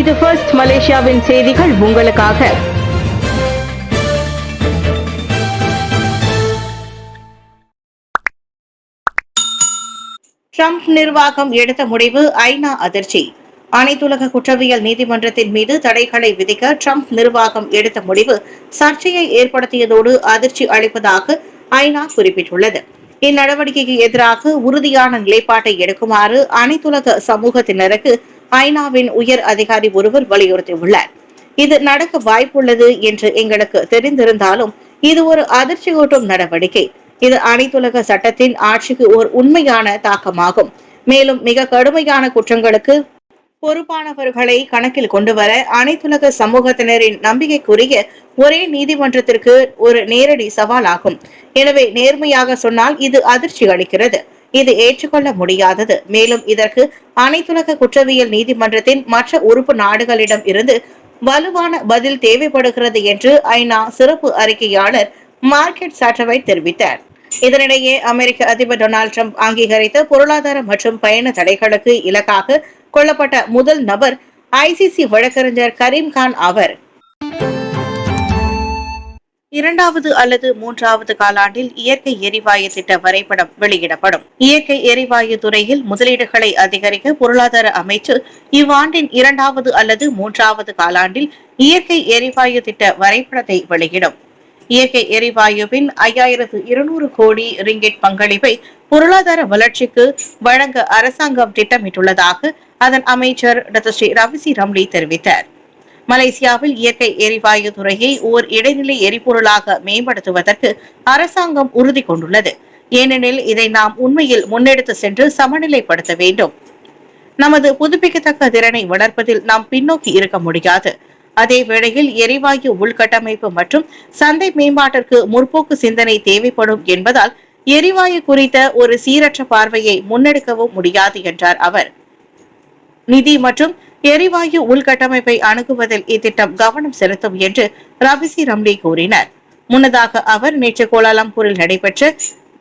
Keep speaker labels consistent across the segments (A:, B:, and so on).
A: இது ஃபர்ஸ்ட் மலேசியாவின் செய்திகள் உங்களுக்காக. ட்ரம்ப் நிர்வாகம் எடுத்த முடிவு ஐநா அதிர்ச்சி. அனைத்துலக குற்றவியல் நீதிமன்றத்தின் மீது தடைகளை விதிக்க ட்ரம்ப் நிர்வாகம் எடுத்த முடிவு சர்ச்சையை ஏற்படுத்தியதோடு அதிர்ச்சி அளிப்பதாக ஐநா குறிப்பிட்டுள்ளது. இந்நடவடிக்கைக்கு எதிராக உறுதியான நிலைப்பாட்டை எடுக்குமாறு அனைத்துலக சமூகத்தினருக்கு ஐநாவின் உயர் அதிகாரி ஒருவர் வலியுறுத்தியுள்ளார். இது நடக்க வாய்ப்புள்ளது என்று எங்களுக்கு தெரிந்திருந்தாலும் இது ஒரு அதிர்ச்சியூட்டும் நடவடிக்கை. இது அனைத்துலக சட்டத்தின் ஆட்சிக்கு ஒரு உண்மையான தாக்கமாகும். மேலும் மிக கடுமையான குற்றங்களுக்கு பொறுப்பானவர்களை கணக்கில் கொண்டுவர அனைத்துலக சமூகத்தினரின் நம்பிக்கைக்குரிய ஒரே நீதிமன்றத்திற்கு ஒரு நேரடி சவாலாகும். எனவே நேர்மையாக சொன்னால் இது அதிர்ச்சி அளிக்கிறது. இது ஏற்றுக்கொள்ள முடியாதது. மேலும் இதற்கு அனைத்துலக குற்றவியல் நீதிமன்றத்தின் மற்ற உறுப்பு நாடுகளிடம் இருந்து வலுவான பதில் தேவைப்படுகிறது என்று ஐநா சிறப்பு அறிக்கையாளர் மார்கெட் சாட்டவைட் தெரிவித்தார். இதனிடையே அமெரிக்க அதிபர் டொனால்டு டிரம்ப் அங்கீகரித்த பொருளாதார மற்றும் பயண தடைகளுக்கு இலக்காக கொல்லப்பட்ட முதல் நபர் ஐசிசி வழக்கறிஞர் கரீம்கான் ஆவர். 2வது அல்லது 3வது காலாண்டில் இயற்கை எரிவாயு திட்ட வரைபடம் வெளியிடப்படும். இயற்கை எரிவாயு துறையில் முதலீடுகளை அதிகரிக்க பொருளாதார அமைச்சு இவ்வாண்டின் 2வது அல்லது 3வது காலாண்டில் இயற்கை எரிவாயு திட்ட வரைபடத்தை வெளியிடும். இயற்கை எரிவாயுவின் 5200 கோடி ரிங்கிட் பங்களிப்பை பொருளாதார வளர்ச்சிக்கு வழங்க அரசாங்கம் திட்டமிட்டுள்ளதாக அதன் அமைச்சர் டாக்டர் ஸ்ரீ ரவிசி ரம்லி தெரிவித்தார். மலேசியாவில் இயற்கை எரிவாயு துறையை ஓர் இடைநிலை எரிபொருளாக மேம்படுத்துவதற்கு அரசாங்கம் உறுதி கொண்டுள்ளது. ஏனெனில் இதை நாம் உண்மையில் முன்னெடுத்து சென்று சமநிலைப்படுத்த வேண்டும். நமது புதுப்பிக்கத்தக்க திறனை வளர்ப்பதில் நாம் பின்னோக்கி இருக்க முடியாது. அதே வேளையில் எரிவாயு உள்கட்டமைப்பு மற்றும் சந்தை மேம்பாட்டிற்கு முற்போக்கு சிந்தனை தேவைப்படும் என்பதால் எரிவாயு குறித்த ஒரு சீரற்ற பார்வையை முன்னெடுக்கவும் முடியாது என்றார் அவர். நிதி மற்றும் எரிவாயு உள்கட்டமைப்பை அணுகுவதில் இத்திட்டம் கவனம் செலுத்தும் என்று ரவிசி ரம்லி கூறினார். முன்னதாக அவர் நேற்று கோலாலம்பூரில் நடைபெற்ற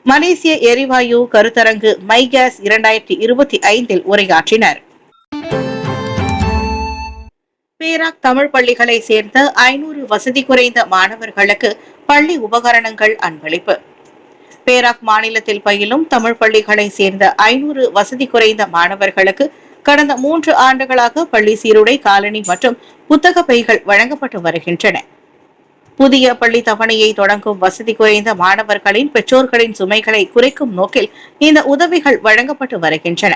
A: மலேசிய எரிவாயு கருத்தரங்கு மை கேஸ் 2025 உரையாற்றினார். பேராக் தமிழ் பள்ளிகளை சேர்ந்த 500 வசதி குறைந்த மாணவர்களுக்கு பள்ளி உபகரணங்கள் அன்பளிப்பு. பேராக் மாநிலத்தில் பயிலும் தமிழ் பள்ளிகளை சேர்ந்த 500 வசதி குறைந்த மாணவர்களுக்கு கடந்த 3 ஆண்டுகளாக பள்ளி சீருடை, காலணி மற்றும் புத்தக பைகள் வழங்கப்பட்டு வருகின்றன. புதிய பள்ளி தவணையை தொடங்கும் வசதி குறைந்த மாணவர்களின் பெற்றோர்களின் சுமைகளை குறைக்கும் நோக்கில் இந்த உதவிகள் வழங்கப்பட்டு வருகின்றன.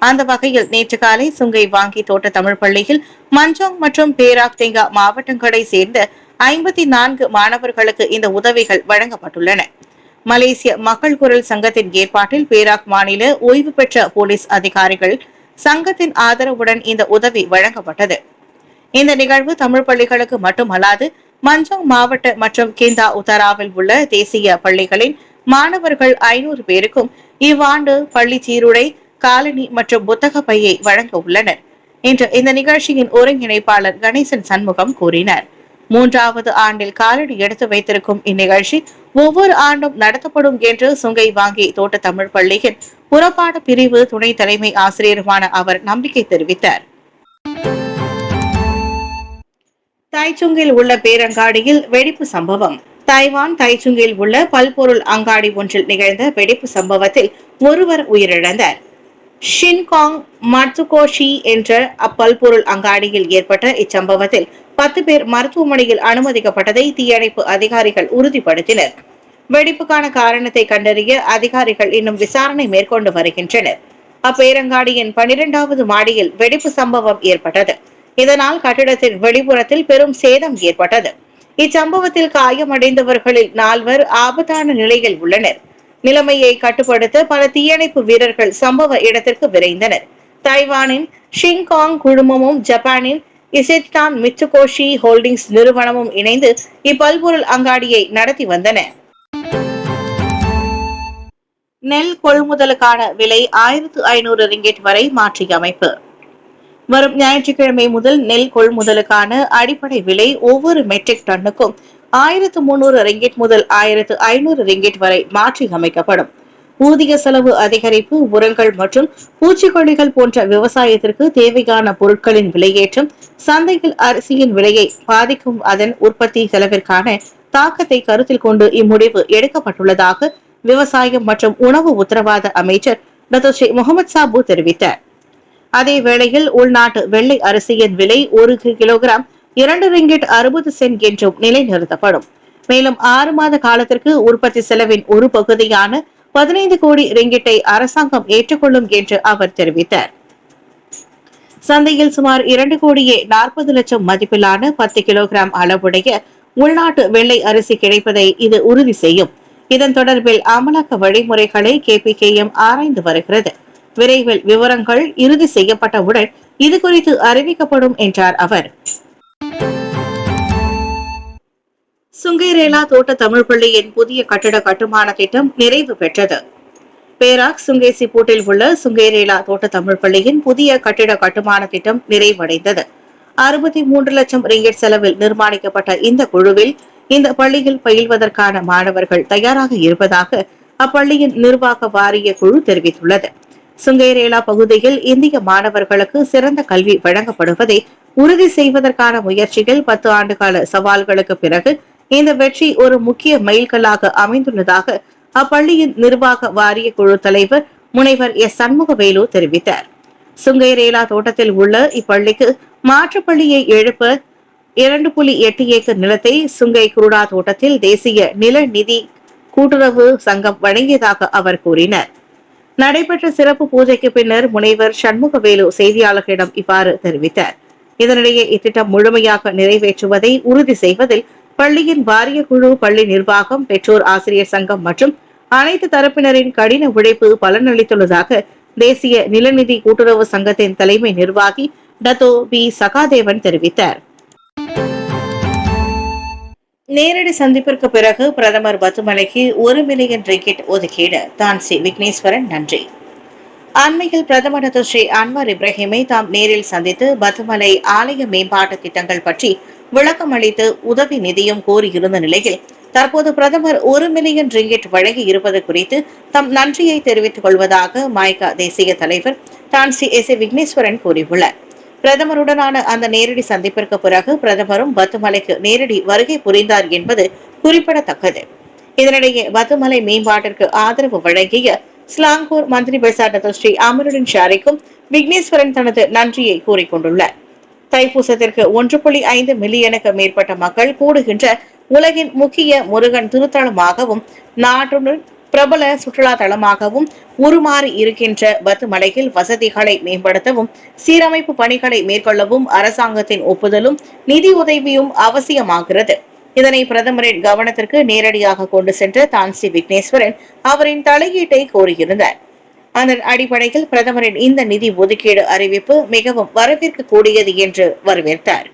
A: அந்த வகையில் நேற்று காலை சுங்கை வாங்கி தோட்ட தமிழ் பள்ளியில் மஞ்சாங் மற்றும் பேராக் தெங்கா மாவட்டங்களை சேர்ந்த 54 மாணவர்களுக்கு இந்த உதவிகள் வழங்கப்பட்டுள்ளன. மலேசிய மக்கள் குரல் சங்கத்தின் ஏற்பாட்டில் பேராக் மாநில ஓய்வு பெற்ற போலீஸ் அதிகாரிகள் சங்கத்தின் ஆதரவுடன் இந்த உதவி வழங்கப்பட்டது. இந்த நிகழ்வு தமிழ் பள்ளிகளுக்கு மட்டுமல்லாது மஞ்சாங் மாவட்ட மற்றும் கிந்தா உத்தராவில் உள்ள தேசிய பள்ளிகளின் மாணவர்கள் 500 பேருக்கும் இவ்வாண்டு பள்ளி சீருடை, காலனி மற்றும் புத்தக பையை வழங்க உள்ளனர் என்று இந்த நிகழ்ச்சியின் ஒருங்கிணைப்பாளர் கணேசன் சண்முகம் கூறினார். 3வது ஆண்டில் காலடி எடுத்து வைத்திருக்கும் இந்நிகழ்ச்சி ஒவ்வொரு ஆண்டும் நடத்தப்படும் என்று சுங்கை வாங்கி தோட்ட தமிழ் பள்ளியின் புறப்பாடு பிரிவு துணை தலைமை ஆசிரியருமான அவர் நம்பிக்கை தெரிவித்தார். தைச்சுங்கில் உள்ள பேரங்காடியில் வெடிப்பு சம்பவம். தைவான் தைச்சுங்கில் உள்ள பல்பொருள் அங்காடி ஒன்றில் நிகழ்ந்த வெடிப்பு சம்பவத்தில் ஒருவர் உயிரிழந்தார். ஷின்காங் மட்சுகோஷி என்ற அப்பல்பொருள் அங்காடியில் ஏற்பட்ட இச்சம்பவத்தில் 10 பேர் மருத்துவமனையில் அனுமதிக்கப்பட்டதை தீயணைப்பு அதிகாரிகள் உறுதிப்படுத்தினர். வெடிப்புக்கான காரணத்தை கண்டறிய அதிகாரிகள் இன்னும் விசாரணை மேற்கொண்டு வருகின்றனர். அப்பேரங்காடியின் 12வது மாடியில் வெடிப்பு சம்பவம் ஏற்பட்டது. இதனால் கட்டிடத்தின் வெளிப்புறத்தில் பெரும் சேதம் ஏற்பட்டது. இச்சம்பவத்தில் காயமடைந்தவர்களில் 4 ஆபத்தான நிலையில் உள்ளனர். நிலைமையை கட்டுப்படுத்த பல தீயணைப்பு வீரர்கள் சம்பவ இடத்திற்கு விரைந்தனர். தைவானின் ஷிங்காங் குழுமமும் ஜப்பானின் இசெட்டான் மிட்சுகோஷி ஹோல்டிங்ஸ் நிறுவனமும் இணைந்து இப்பல்பொருள் அங்காடியை நடத்தி வந்தன. நெல் கொள்முதலுக்கான விலை 1500 ரிங்கெட் வரை மாற்றியமைப்பு. வரும் ஞாயிற்றுக்கிழமை முதல் நெல் கொள்முதலுக்கான அடிப்படை விலை ஒவ்வொரு மெட்ரிக் டன்னுக்கும் 1300 ரிங்கெட் முதல் 1500 ரிங்கெட் வரை மாற்றி அமைக்கப்படும். ஊதிய செலவு அதிகரிப்பு, உரங்கள் மற்றும் பூச்சிக்கொல்லிகள் போன்ற விவசாயத்திற்கு தேவையான பொருட்களின் விலையேற்றம் சந்தையில் அரிசியின் விலையை பாதிக்கும். அதன் உற்பத்தி செலவிற்கான தாக்கத்தை கருத்தில் கொண்டு இம்முடிவு எடுக்கப்பட்டுள்ளதாக விவசாயம் மற்றும் உணவு உத்தரவாத அமைச்சர் டாக்டர் ஸ்ரீ முகமது சாபு தெரிவித்தார். அதே வேளையில் உள்நாட்டு வெள்ளை அரிசியின் விலை 1 கிலோகிராம் 2 ரிங்கிட் 60 சென்ட் என்றும் நிலைநிறுத்தப்படும். மேலும் 6 மாத காலத்திற்கு உற்பத்தி செலவின் ஒரு பகுதியான 15 கோடி ரிங்கிட்டை அரசாங்கம் ஏற்றுக்கொள்ளும் என்று அவர் தெரிவித்தார். சந்தையில் சுமார் 2 கோடியே 40 லட்சம் மதிப்பிலான 10 கிலோகிராம் அளவுடைய உள்நாட்டு வெள்ளை அரிசி கிடைப்பதை இது உறுதி செய்யும். இதன் தொடர்பில் அமலாக்க வழிமுறைகளை KPKM ஆராய்ந்து வருகிறது. விரைவில் விவரங்கள் இறுதி செய்யப்பட்டவுடன் இது குறித்து அறிவிக்கப்படும் என்றார் அவர். சுங்கேரேலா தோட்ட தமிழ் பள்ளியின் புதிய கட்டிட கட்டுமான திட்டம் நிறைவு பெற்றது. பேராக் சுங்கேசிப்பூட்டில் உள்ள சுங்கேரேலா தோட்ட தமிழ் பள்ளியின் புதிய கட்டிட கட்டுமான திட்டம் நிறைவடைந்தது. 63 லட்சம் ரிங்கெட் செலவில் நிர்மாணிக்கப்பட்ட இந்த குழுவில் இந்த பள்ளியில் பயில்வதற்கான மாணவர்கள் தயாராக இருப்பதாக அப்பள்ளியின் நிர்வாக வாரிய குழு தெரிவித்துள்ளது. சுங்கேரேலா பகுதியில் இந்திய மாணவர்களுக்கு சிறந்த கல்வி வழங்கப்படுவதை உறுதி செய்வதற்கான முயற்சிகள் 10 ஆண்டுகால சவால்களுக்கு பிறகு இந்த வெற்றி ஒரு முக்கிய மைல்கல்லாக அமைந்துள்ளதாக அப்பள்ளியின் நிர்வாக வாரிய குழு தலைவர் முனைவர் எஸ் சண்முகவேலு தெரிவித்தார். சுங்கேரேலா தோட்டத்தில் உள்ள இப்பள்ளிக்கு மாற்றுப்பள்ளியை எழுப்ப 2.8 ஏக்கர் நிலத்தை சுங்கை குருடா தோட்டத்தில் தேசிய நில நிதி கூட்டுறவு சங்கம் வழங்கியதாக அவர் கூறினார். நடைபெற்ற சிறப்பு பூஜைக்கு பின்னர் முனைவர் சண்முகவேலு செய்தியாளர்களிடம் இவ்வாறு தெரிவித்தார். இதனிடையே இத்திட்டம் முழுமையாக நிறைவேற்றுவதை உறுதி செய்வதில் பள்ளியின் வாரிய குழு, பள்ளி நிர்வாகம், பெற்றோர் ஆசிரியர் சங்கம் மற்றும் அனைத்து தரப்பினரின் கடின உழைப்பு பலனளித்துள்ளதாக தேசிய நிலநிதி கூட்டுறவு சங்கத்தின் தலைமை நிர்வாகி டத்தோ பி சகாதேவன் தெரிவித்தார். நேரடி சந்திப்பிற்கு பிறகு பிரதமர் பத்துமலைக்கு 1 மில்லியன் ரிங்கிட் ஒதுக்கீடு. தான்சி விக்னேஸ்வரன் நன்றி. அண்மையில் பிரதமர் டாக்டர் ஸ்ரீ அன்வார் இப்ராஹிமை தாம் நேரில் சந்தித்து பத்துமலை ஆலய மேம்பாட்டு திட்டங்கள் பற்றி விளக்கம் அளித்து உதவி நிதியும் கோரியிருந்த நிலையில் தற்போது பிரதமர் 1 மில்லியன் ரிங்கிட் வழங்கி இருப்பது குறித்து தம் நன்றியை தெரிவித்துக் கொள்வதாக மாய்கா தேசிய தலைவர் தான்சி விக்னேஸ்வரன் கூறியுள்ளார். பிரதமருடனான அந்த நேரடி சந்திப்பிற்கு பிறகு பிரதமரும் பத்துமலைக்கு நேரடி வருகை புரிந்தார் என்பது குறிப்பிடத்தக்கது. இதனிடையே பத்துமலை மேம்பாட்டிற்கு ஆதரவு வழங்கிய ஸ்லாங்கூர் மந்திரி பெர்சா டாக்டர் ஸ்ரீ அமருடன் ஷாரிக்கும் விக்னேஸ்வரன் தனது நன்றியை கூறிக்கொண்டுள்ளார். தைப்பூசத்திற்கு 1.5 மில்லியனுக்கு மேற்பட்ட மக்கள் கூடுகின்ற உலகின் முக்கிய முருகன் திருத்தலமாகவும் நாட்டுடன் பிரபல சுற்றுலா தலமாகவும் உருமாறி இருக்கின்ற பத்துமலையில் வசதிகளை மேம்படுத்தவும் சீரமைப்பு பணிகளை மேற்கொள்ளவும் அரசாங்கத்தின் ஒப்புதலும் நிதி உதவியும் அவசியமாகிறது. இதனை பிரதமரின் கவனத்திற்கு நேரடியாக கொண்டு சென்ற தான்சி விக்னேஸ்வரன் அவரின் தலையீட்டை கோரியிருந்தார். அதன் அடிப்படையில் பிரதமரின் இந்த நிதி ஒதுக்கீடு அறிவிப்பு மிகவும் வரவேற்கக்கூடியது என்று வரவேற்றார்.